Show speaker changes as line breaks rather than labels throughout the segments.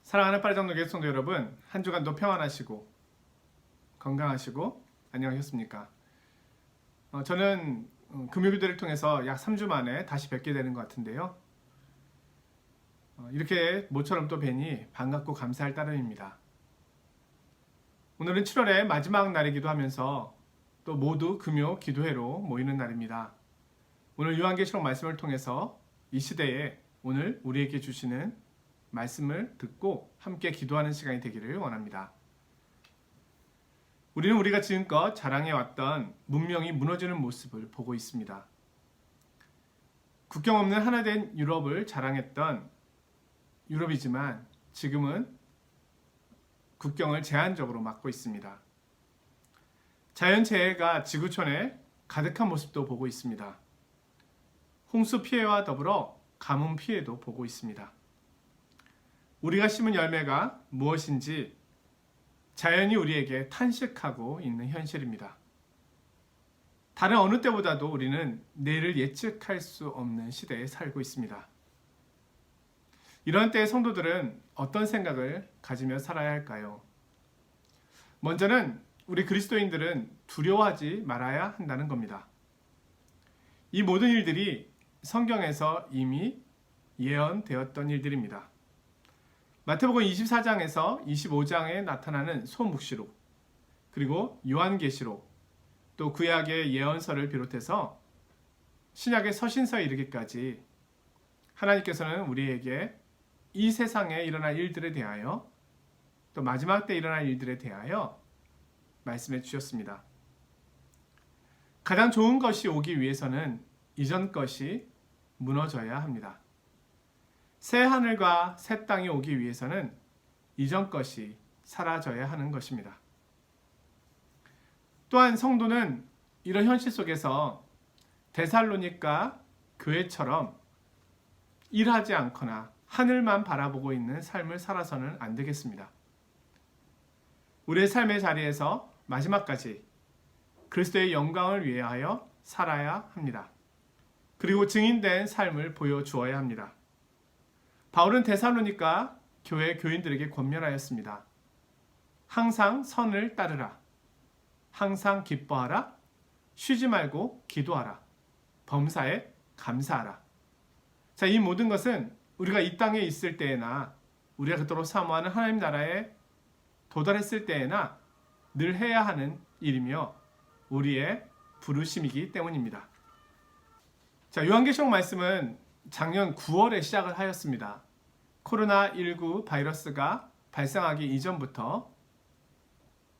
사랑하는 빠르장로교회 성도 여러분, 한 주간도 평안하시고 건강하시고 안녕하셨습니까? 저는 금요기도를 통해서 약 3주 만에 다시 뵙게 되는 것 같은데요. 이렇게 모처럼 또 뵈니 반갑고 감사할 따름입니다. 오늘은 7월의 마지막 날이기도 하면서 또 모두 금요 기도회로 모이는 날입니다. 오늘 요한계시록 말씀을 통해서 이 시대에 오늘 우리에게 주시는 말씀을 듣고 함께 기도하는 시간이 되기를 원합니다. 우리는 우리가 지금껏 자랑해왔던 문명이 무너지는 모습을 보고 있습니다. 국경 없는 하나된 유럽을 자랑했던 유럽이지만 지금은 국경을 제한적으로 막고 있습니다. 자연재해가 지구촌에 가득한 모습도 보고 있습니다. 홍수 피해와 더불어 가뭄 피해도 보고 있습니다. 우리가 심은 열매가 무엇인지 자연이 우리에게 탄식하고 있는 현실입니다. 다른 어느 때보다도 우리는 내일을 예측할 수 없는 시대에 살고 있습니다. 이런 때의 성도들은 어떤 생각을 가지며 살아야 할까요? 먼저는 우리 그리스도인들은 두려워하지 말아야 한다는 겁니다. 이 모든 일들이 성경에서 이미 예언되었던 일들입니다. 마태복음 24장에서 25장에 나타나는 소묵시록, 그리고 요한계시록, 또 구약의 예언서를 비롯해서 신약의 서신서에 이르기까지 하나님께서는 우리에게 이 세상에 일어날 일들에 대하여 또 마지막 때 일어날 일들에 대하여 말씀해 주셨습니다. 가장 좋은 것이 오기 위해서는 이전 것이 무너져야 합니다. 새 하늘과 새 땅이 오기 위해서는 이전 것이 사라져야 하는 것입니다. 또한 성도는 이런 현실 속에서 데살로니가 교회처럼 일하지 않거나 하늘만 바라보고 있는 삶을 살아서는 안 되겠습니다. 우리의 삶의 자리에서 마지막까지 그리스도의 영광을 위하여 살아야 합니다. 그리고 증인된 삶을 보여주어야 합니다. 바울은 데살로니가 교회 교인들에게 권면하였습니다. 항상 선을 따르라. 항상 기뻐하라. 쉬지 말고 기도하라. 범사에 감사하라. 자, 이 모든 것은 우리가 이 땅에 있을 때에나 우리가 그토록 사모하는 하나님 나라에 도달했을 때에나 늘 해야 하는 일이며 우리의 부르심이기 때문입니다. 자, 요한계시록 말씀은 작년 9월에 시작을 하였습니다. 코로나19 바이러스가 발생하기 이전부터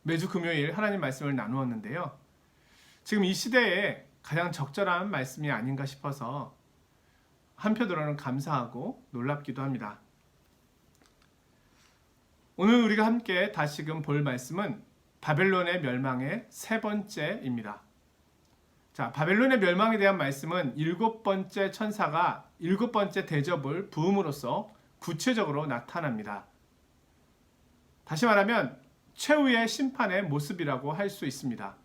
매주 금요일 하나님 말씀을 나누었는데요. 지금 이 시대에 가장 적절한 말씀이 아닌가 싶어서 한편으로는 감사하고 놀랍기도 합니다. 오늘 우리가 함께 다시금 볼 말씀은 바벨론의 멸망의 세 번째입니다. 자, 바벨론의 멸망에 대한 말씀은 7번째 천사가 7번째 대접을 부음으로써 구체적으로 나타납니다. 다시 말하면 최후의 심판의 모습이라고 할 수 있습니다.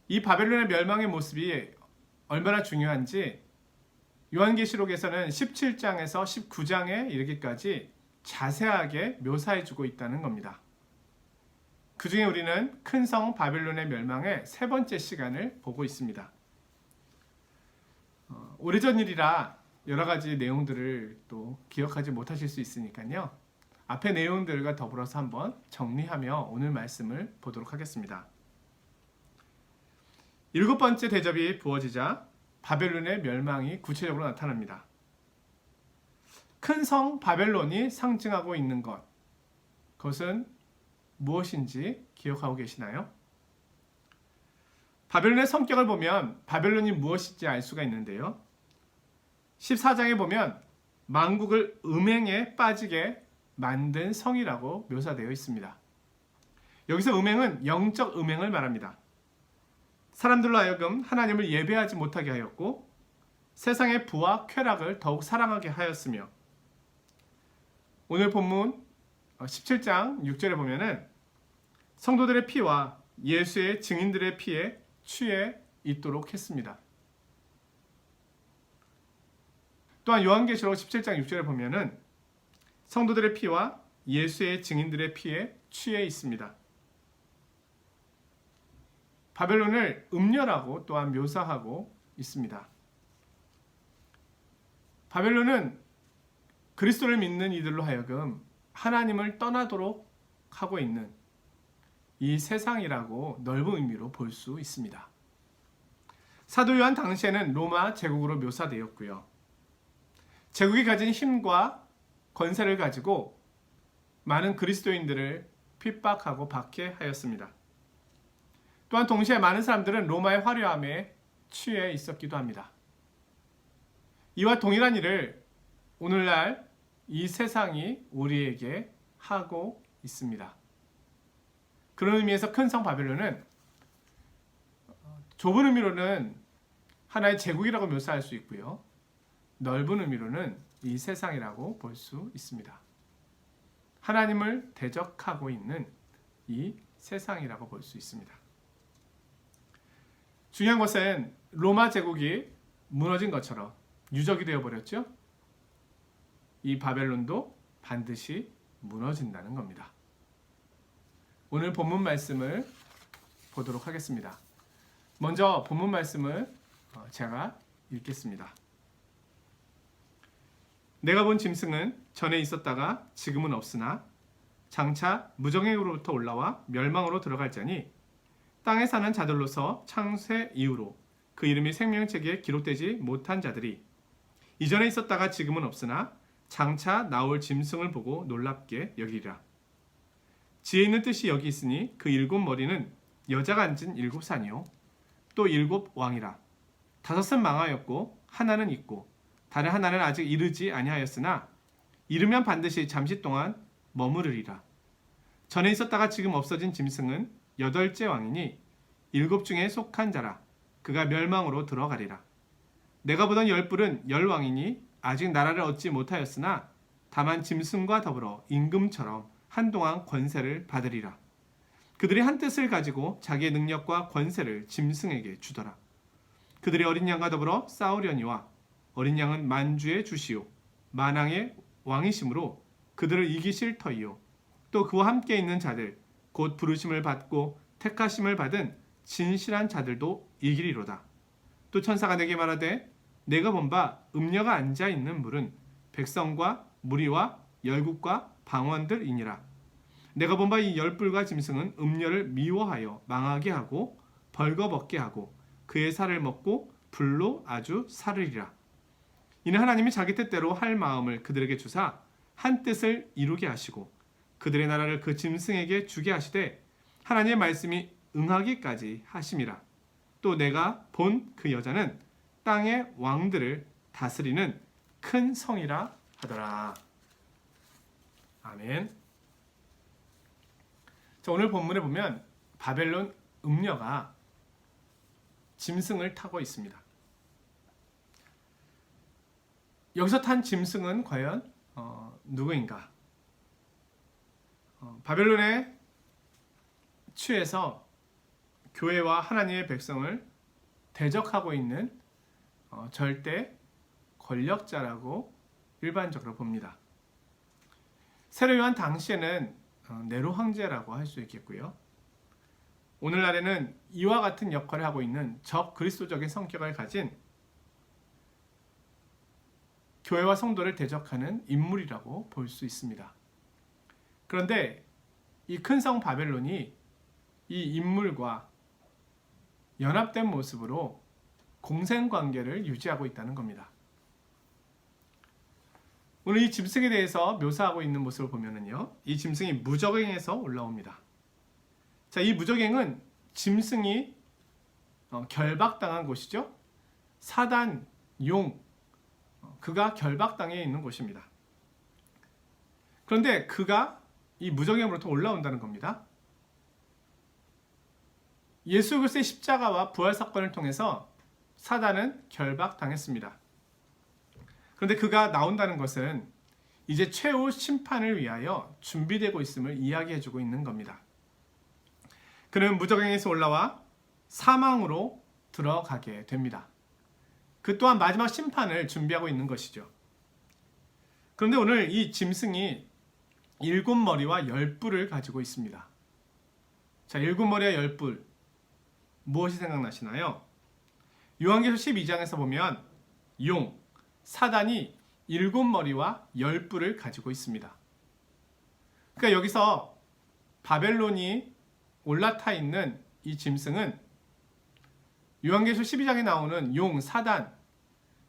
이 바벨론의 멸망의 모습이 얼마나 중요한지 요한계시록에서는 17장에서 19장에 이르기까지 자세하게 묘사해주고 있다는 겁니다. 그 중에 우리는 큰 성 바벨론의 멸망의 세 번째 시간을 보고 있습니다. 오래전 일이라 여러 가지 내용들을 또 기억하지 못하실 수 있으니까요. 앞의 내용들과 더불어서 한번 정리하며 오늘 말씀을 보도록 하겠습니다. 7번째 대접이 부어지자 바벨론의 멸망이 구체적으로 나타납니다. 큰 성 바벨론이 상징하고 있는 것, 그것은 무엇인지 기억하고 계시나요? 바벨론의 성격을 보면 바벨론이 무엇인지 알 수가 있는데요. 14장에 보면 만국을 음행에 빠지게 만든 성이라고 묘사되어 있습니다. 여기서 음행은 영적 음행을 말합니다. 사람들로 하여금 하나님을 예배하지 못하게 하였고 세상의 부와 쾌락을 더욱 사랑하게 하였으며 오늘 본문 17장 6절에 보면은 성도들의 피와 예수의 증인들의 피에 취해 있도록 했습니다. 또한 요한계시록 17장 6절에 보면은 성도들의 피와 예수의 증인들의 피에 취해 있습니다. 바벨론을 음녀라고 또한 묘사하고 있습니다. 바벨론은 그리스도를 믿는 이들로 하여금 하나님을 떠나도록 하고 있는 이 세상이라고 넓은 의미로 볼 수 있습니다. 사도 요한 당시에는 로마 제국으로 묘사되었고요. 제국이 가진 힘과 권세를 가지고 많은 그리스도인들을 핍박하고 박해하였습니다. 또한 동시에 많은 사람들은 로마의 화려함에 취해 있었기도 합니다. 이와 동일한 일을 오늘날 이 세상이 우리에게 하고 있습니다. 그런 의미에서 큰 성 바벨론은 좁은 의미로는 하나의 제국이라고 묘사할 수 있고요. 넓은 의미로는 이 세상이라고 볼 수 있습니다. 하나님을 대적하고 있는 이 세상이라고 볼 수 있습니다. 중요한 것은 로마 제국이 무너진 것처럼 유적이 되어버렸죠. 이 바벨론도 반드시 무너진다는 겁니다. 오늘 본문 말씀을 보도록 하겠습니다. 먼저 본문 말씀을 제가 읽겠습니다. 내가 본 짐승은 전에 있었다가 지금은 없으나 장차 무정행으로부터 올라와 멸망으로 들어갈 자니 땅에 사는 자들로서 창세 이후로 그 이름이 생명책에 기록되지 못한 자들이 이전에 있었다가 지금은 없으나 장차 나올 짐승을 보고 놀랍게 여기리라. 지혜 있는 뜻이 여기 있으니 그 7머리는 여자가 앉은 7산이요 또 7왕이라. 5은 망하였고 하나는 있고 다른 하나는 아직 이르지 아니하였으나 이르면 반드시 잠시 동안 머무르리라. 전에 있었다가 지금 없어진 짐승은 8째 왕이니 7 중에 속한 자라. 그가 멸망으로 들어가리라. 내가 보던 10뿔은 10왕이니 아직 나라를 얻지 못하였으나 다만 짐승과 더불어 임금처럼 한동안 권세를 받으리라. 그들이 한 뜻을 가지고 자기의 능력과 권세를 짐승에게 주더라. 그들이 어린 양과 더불어 싸우려니와 어린 양은 만주의 주시오 만왕의 왕이심으로 그들을 이기실 터이요 또 그와 함께 있는 자들 곧 부르심을 받고 택하심을 받은 진실한 자들도 이기리로다. 또 천사가 내게 말하되 내가 본 바 음녀가 앉아 있는 물은 백성과 무리와 열국과 방언들이니라. 내가 본 바 이 10뿔과 짐승은 음녀를 미워하여 망하게 하고 벌거벗게 하고 그의 살을 먹고 불로 아주 사르리라. 이는 하나님이 자기 뜻대로 할 마음을 그들에게 주사 한 뜻을 이루게 하시고 그들의 나라를 그 짐승에게 주게 하시되 하나님의 말씀이 응하기까지 하심이라. 또 내가 본 그 여자는 땅의 왕들을 다스리는 큰 성이라 하더라. 아멘. 자, 오늘 본문에 보면 바벨론 음녀가 짐승을 타고 있습니다. 여기서 탄 짐승은 과연 누구인가? 바벨론에 취해서 교회와 하나님의 백성을 대적하고 있는 절대 권력자라고 일반적으로 봅니다. 세례 요한 당시에는 네로 황제라고 할 수 있겠고요. 오늘날에는 이와 같은 역할을 하고 있는 적 그리스도적인 성격을 가진 교회와 성도를 대적하는 인물이라고 볼 수 있습니다. 그런데 이 큰 성 바벨론이 이 인물과 연합된 모습으로 공생관계를 유지하고 있다는 겁니다. 오늘 이 짐승에 대해서 묘사하고 있는 모습을 보면은요, 이 짐승이 무적행에서 올라옵니다. 자, 이 무적행은 짐승이 결박당한 곳이죠. 사단, 용, 그가 결박당해 있는 곳입니다. 그런데 그가 이 무적행으로부터 올라온다는 겁니다. 예수 그리스도의 십자가와 부활 사건을 통해서 사단은 결박당했습니다. 그런데 그가 나온다는 것은 이제 최후 심판을 위하여 준비되고 있음을 이야기해주고 있는 겁니다. 그는 무적행에서 올라와 사망으로 들어가게 됩니다. 그 또한 마지막 심판을 준비하고 있는 것이죠. 그런데 오늘 이 짐승이 7머리와 10뿔을 가지고 있습니다. 자, 7머리와 10뿔 무엇이 생각나시나요? 요한계시록 12장에서 보면 용, 사단이 7머리와 10뿔을 가지고 있습니다. 그러니까 여기서 바벨론이 올라타 있는 이 짐승은 요한계시록 12장에 나오는 용, 사단,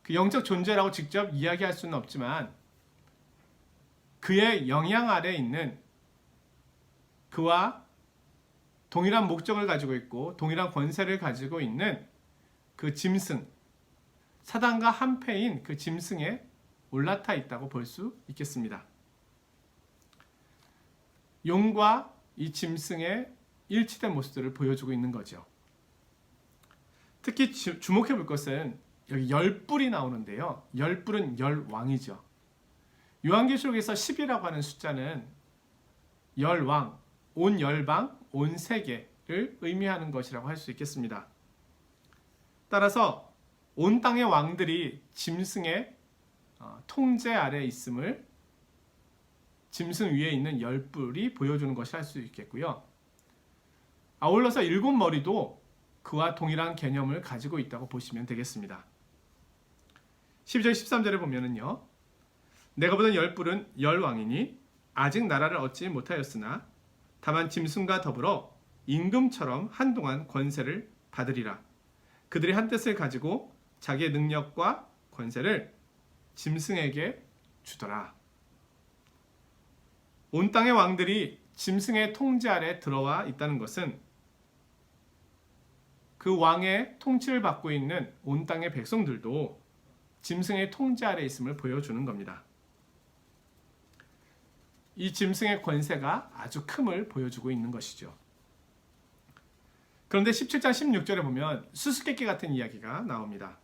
그 영적 존재라고 직접 이야기할 수는 없지만 그의 영향 아래 있는, 그와 동일한 목적을 가지고 있고 동일한 권세를 가지고 있는 그 짐승, 사단과 한패인 그 짐승에 올라타 있다고 볼 수 있겠습니다. 용과 이 짐승의 일치된 모습들을 보여주고 있는 거죠. 특히 주목해 볼 것은 여기 10뿔이 나오는데요. 10뿔은 10왕이죠. 요한계시록에서 10이라고 하는 숫자는 10왕, 온 열방, 온 세계를 의미하는 것이라고 할 수 있겠습니다. 따라서 온 땅의 왕들이 짐승의 통제 아래 있음을 짐승 위에 있는 10뿔이 보여주는 것이라 할 수 있겠고요. 아울러서 7머리도 그와 동일한 개념을 가지고 있다고 보시면 되겠습니다. 12절 13절에 보면은요. 내가 보던 10뿔은 10왕이니 아직 나라를 얻지 못하였으나 다만 짐승과 더불어 임금처럼 한동안 권세를 받으리라. 그들이 한 뜻을 가지고 자기의 능력과 권세를 짐승에게 주더라. 온 땅의 왕들이 짐승의 통제 아래 들어와 있다는 것은 그 왕의 통치를 받고 있는 온 땅의 백성들도 짐승의 통제 아래 있음을 보여주는 겁니다. 이 짐승의 권세가 아주 큼을 보여주고 있는 것이죠. 그런데 17장 16절에 보면 수수께끼 같은 이야기가 나옵니다.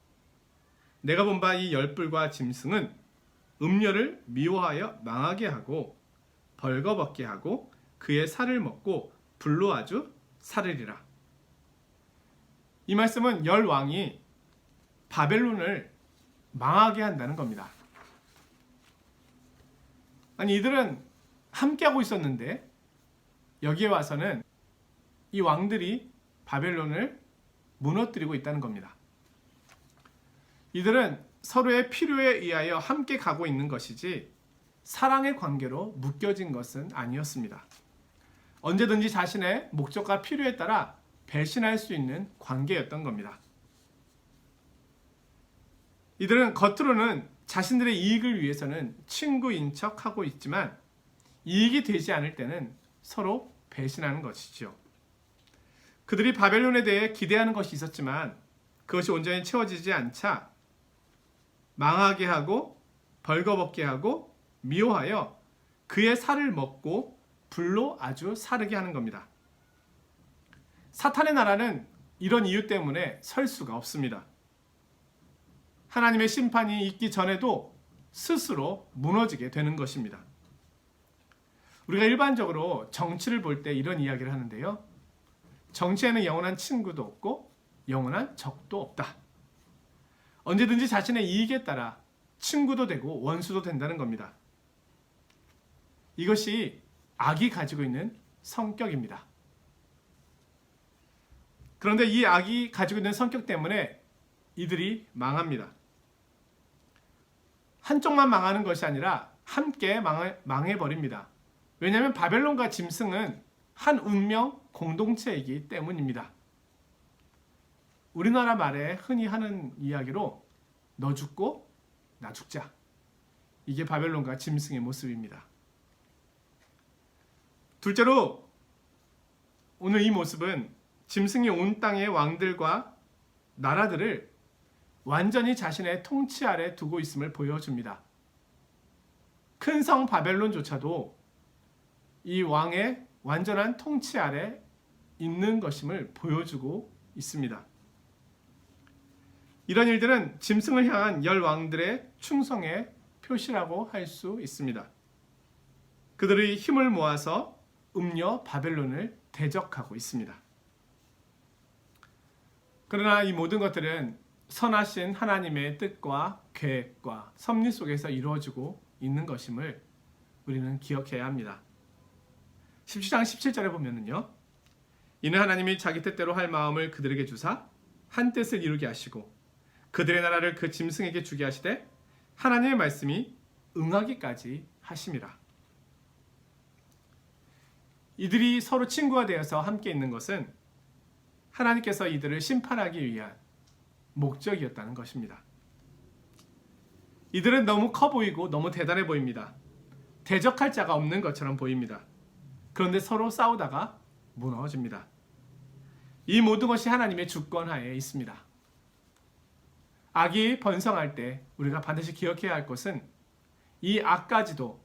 내가 본 바 이 10뿔과 짐승은 음녀를 미워하여 망하게 하고 벌거벗게 하고 그의 살을 먹고 불로 아주 사르리라. 이 말씀은 10왕이 바벨론을 망하게 한다는 겁니다. 아니, 이들은 함께하고 있었는데 여기에 와서는 이 왕들이 바벨론을 무너뜨리고 있다는 겁니다. 이들은 서로의 필요에 의하여 함께 가고 있는 것이지 사랑의 관계로 묶여진 것은 아니었습니다. 언제든지 자신의 목적과 필요에 따라 배신할 수 있는 관계였던 겁니다. 이들은 겉으로는 자신들의 이익을 위해서는 친구인 척하고 있지만 이익이 되지 않을 때는 서로 배신하는 것이죠. 그들이 바벨론에 대해 기대하는 것이 있었지만 그것이 온전히 채워지지 않자 망하게 하고 벌거벗게 하고 미워하여 그의 살을 먹고 불로 아주 사르게 하는 겁니다. 사탄의 나라는 이런 이유 때문에 설 수가 없습니다. 하나님의 심판이 있기 전에도 스스로 무너지게 되는 것입니다. 우리가 일반적으로 정치를 볼 때 이런 이야기를 하는데요. 정치에는 영원한 친구도 없고 영원한 적도 없다. 언제든지 자신의 이익에 따라 친구도 되고 원수도 된다는 겁니다. 이것이 악이 가지고 있는 성격입니다. 그런데 이 악이 가지고 있는 성격 때문에 이들이 망합니다. 한쪽만 망하는 것이 아니라 함께 망해버립니다. 왜냐하면 바벨론과 짐승은 한 운명 공동체이기 때문입니다. 우리나라 말에 흔히 하는 이야기로 너 죽고 나 죽자. 이게 바벨론과 짐승의 모습입니다. 둘째로 오늘 이 모습은 짐승이 온 땅의 왕들과 나라들을 완전히 자신의 통치 아래 두고 있음을 보여줍니다. 큰 성 바벨론조차도 이 왕의 완전한 통치 아래 있는 것임을 보여주고 있습니다. 이런 일들은 짐승을 향한 10왕들의 충성의 표시라고 할 수 있습니다. 그들의 힘을 모아서 음녀 바벨론을 대적하고 있습니다. 그러나 이 모든 것들은 선하신 하나님의 뜻과 계획과 섭리 속에서 이루어지고 있는 것임을 우리는 기억해야 합니다. 17장 17절에 보면은요. 이는 하나님이 자기 뜻대로 할 마음을 그들에게 주사 한 뜻을 이루게 하시고 그들의 나라를 그 짐승에게 주게 하시되 하나님의 말씀이 응하기까지 하심이라. 이들이 서로 친구가 되어서 함께 있는 것은 하나님께서 이들을 심판하기 위한 목적이었다는 것입니다. 이들은 너무 커 보이고 너무 대단해 보입니다. 대적할 자가 없는 것처럼 보입니다. 그런데 서로 싸우다가 무너집니다. 이 모든 것이 하나님의 주권하에 있습니다. 악이 번성할 때 우리가 반드시 기억해야 할 것은 이 악까지도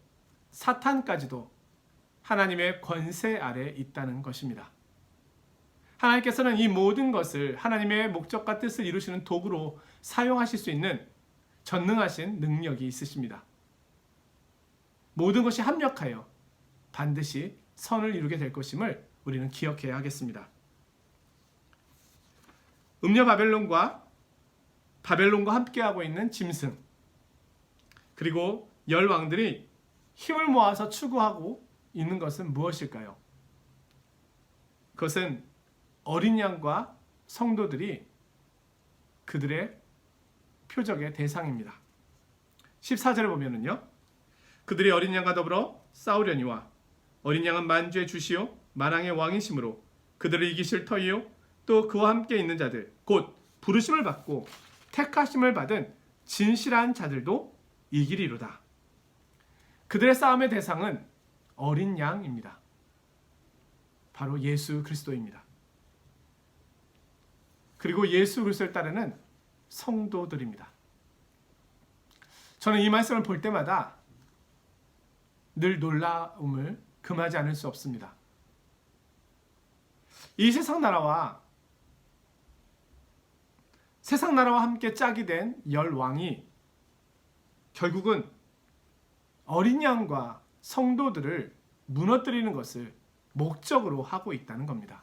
사탄까지도 하나님의 권세 아래 있다는 것입니다. 하나님께서는 이 모든 것을 하나님의 목적과 뜻을 이루시는 도구로 사용하실 수 있는 전능하신 능력이 있으십니다. 모든 것이 합력하여 반드시 선을 이루게 될 것임을 우리는 기억해야 하겠습니다. 음녀 바벨론과 함께하고 있는 짐승, 그리고 열 왕들이 힘을 모아서 추구하고 있는 것은 무엇일까요? 그것은 어린 양과 성도들이 그들의 표적의 대상입니다. 14절에 보면은요. 그들이 어린 양과 더불어 싸우려니와 어린 양은 만주의 주시요 만왕의 왕이심으로 그들을 이기실 터이요 또 그와 함께 있는 자들 곧 부르심을 받고 택하심을 받은 진실한 자들도 이기리로다. 그들의 싸움의 대상은 어린 양입니다. 바로 예수 그리스도입니다. 그리고 예수 그리스도를 따르는 성도들입니다. 저는 이 말씀을 볼 때마다 늘 놀라움을 금하지 않을 수 없습니다. 이 세상 나라와 함께 짝이 된 열 왕이 결국은 어린 양과 성도들을 무너뜨리는 것을 목적으로 하고 있다는 겁니다.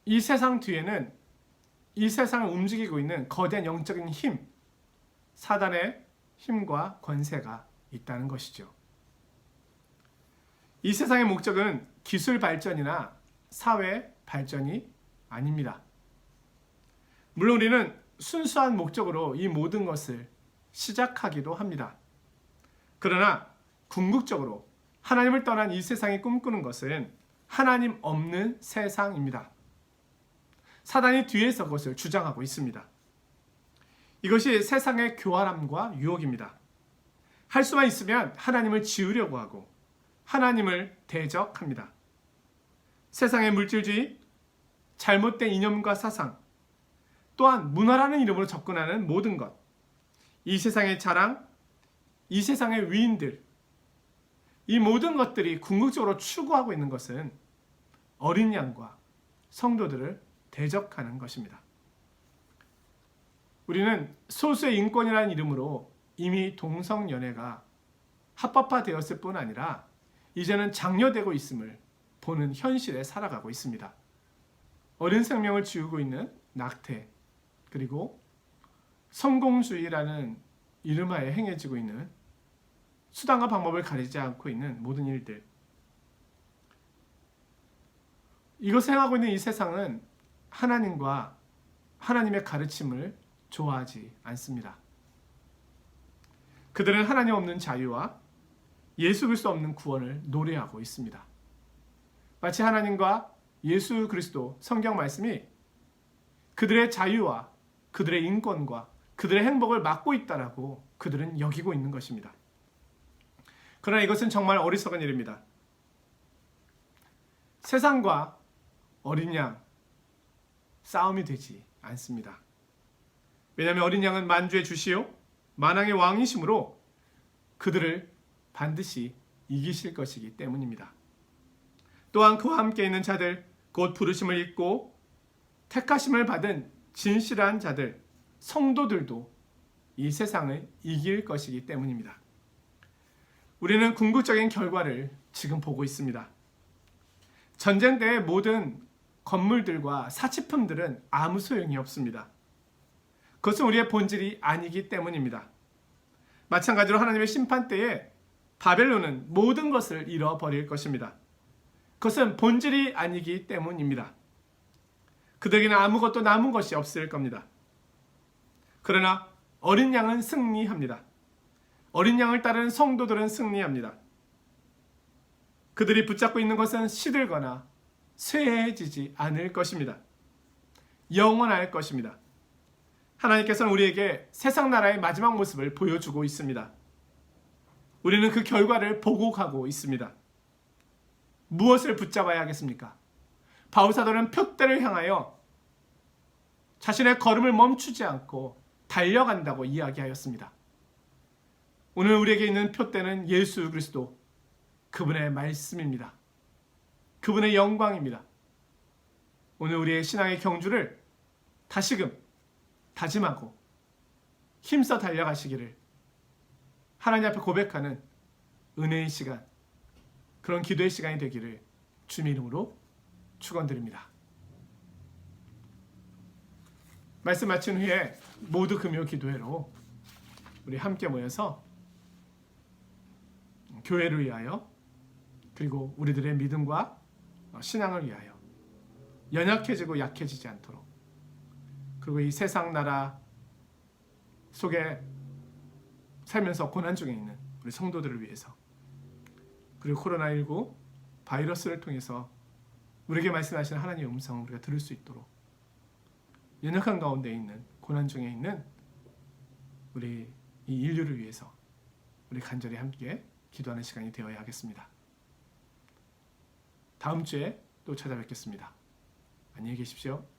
이 세상 뒤에는 이 세상을 움직이고 있는 거대한 영적인 힘, 사단의 힘과 권세가 있다는 것이죠. 이 세상의 목적은 기술 발전이나 사회 발전이 아닙니다. 물론 우리는 순수한 목적으로 이 모든 것을 시작하기도 합니다. 그러나 궁극적으로 하나님을 떠난 이 세상이 꿈꾸는 것은 하나님 없는 세상입니다. 사단이 뒤에서 그것을 주장하고 있습니다. 이것이 세상의 교활함과 유혹입니다. 할 수만 있으면 하나님을 지우려고 하고 하나님을 대적합니다. 세상의 물질주의, 잘못된 이념과 사상, 또한 문화라는 이름으로 접근하는 모든 것, 이 세상의 자랑, 이 세상의 위인들, 이 모든 것들이 궁극적으로 추구하고 있는 것은 어린 양과 성도들을 대적하는 것입니다. 우리는 소수의 인권이라는 이름으로 이미 동성연애가 합법화되었을 뿐 아니라 이제는 장려되고 있음을 보는 현실에 살아가고 있습니다. 어린 생명을 지우고 있는 낙태, 그리고 성공주의라는 이름하에 행해지고 있는 수단과 방법을 가리지 않고 있는 모든 일들, 이것을 행하고 있는 이 세상은 하나님과 하나님의 가르침을 좋아하지 않습니다. 그들은 하나님 없는 자유와 예수 그리스도 없는 구원을 노래하고 있습니다. 마치 하나님과 예수 그리스도 성경 말씀이 그들의 자유와 그들의 인권과 그들의 행복을 막고 있다라고 그들은 여기고 있는 것입니다. 그러나 이것은 정말 어리석은 일입니다. 세상과 어린 양 싸움이 되지 않습니다. 왜냐하면 어린 양은 만주의 주시요 만왕의 왕이심으로 그들을 반드시 이기실 것이기 때문입니다. 또한 그와 함께 있는 자들 곧 부르심을 입고 택하심을 받은 진실한 자들 성도들도 이 세상을 이길 것이기 때문입니다. 우리는 궁극적인 결과를 지금 보고 있습니다. 전쟁 때의 모든 건물들과 사치품들은 아무 소용이 없습니다. 그것은 우리의 본질이 아니기 때문입니다. 마찬가지로 하나님의 심판 때에 바벨론은 모든 것을 잃어버릴 것입니다. 그것은 본질이 아니기 때문입니다. 그들에게는 아무것도 남은 것이 없을 겁니다. 그러나 어린 양은 승리합니다. 어린 양을 따르는 성도들은 승리합니다. 그들이 붙잡고 있는 것은 시들거나 쇠해지지 않을 것입니다. 영원할 것입니다. 하나님께서는 우리에게 세상 나라의 마지막 모습을 보여주고 있습니다. 우리는 그 결과를 보고 가고 있습니다. 무엇을 붙잡아야 하겠습니까? 바울사도는 표대를 향하여 자신의 걸음을 멈추지 않고 달려간다고 이야기하였습니다. 오늘 우리에게 있는 표대는 예수 그리스도, 그분의 말씀입니다. 그분의 영광입니다. 오늘 우리의 신앙의 경주를 다시금 다짐하고 힘써 달려가시기를 하나님 앞에 고백하는 은혜의 시간, 그런 기도의 시간이 되기를 주님의 이름으로 축원드립니다. 말씀 마친 후에 모두 금요 기도회로 우리 함께 모여서 교회를 위하여, 그리고 우리들의 믿음과 신앙을 위하여 연약해지고 약해지지 않도록, 그리고 이 세상 나라 속에 살면서 고난 중에 있는 우리 성도들을 위해서, 그리고 코로나19 바이러스를 통해서 우리에게 말씀하시는 하나님의 음성을 우리가 들을 수 있도록, 연약한 가운데 있는, 고난 중에 있는 우리 이 인류를 위해서 우리 간절히 함께 기도하는 시간이 되어야 하겠습니다. 다음 주에 또 찾아뵙겠습니다. 안녕히 계십시오.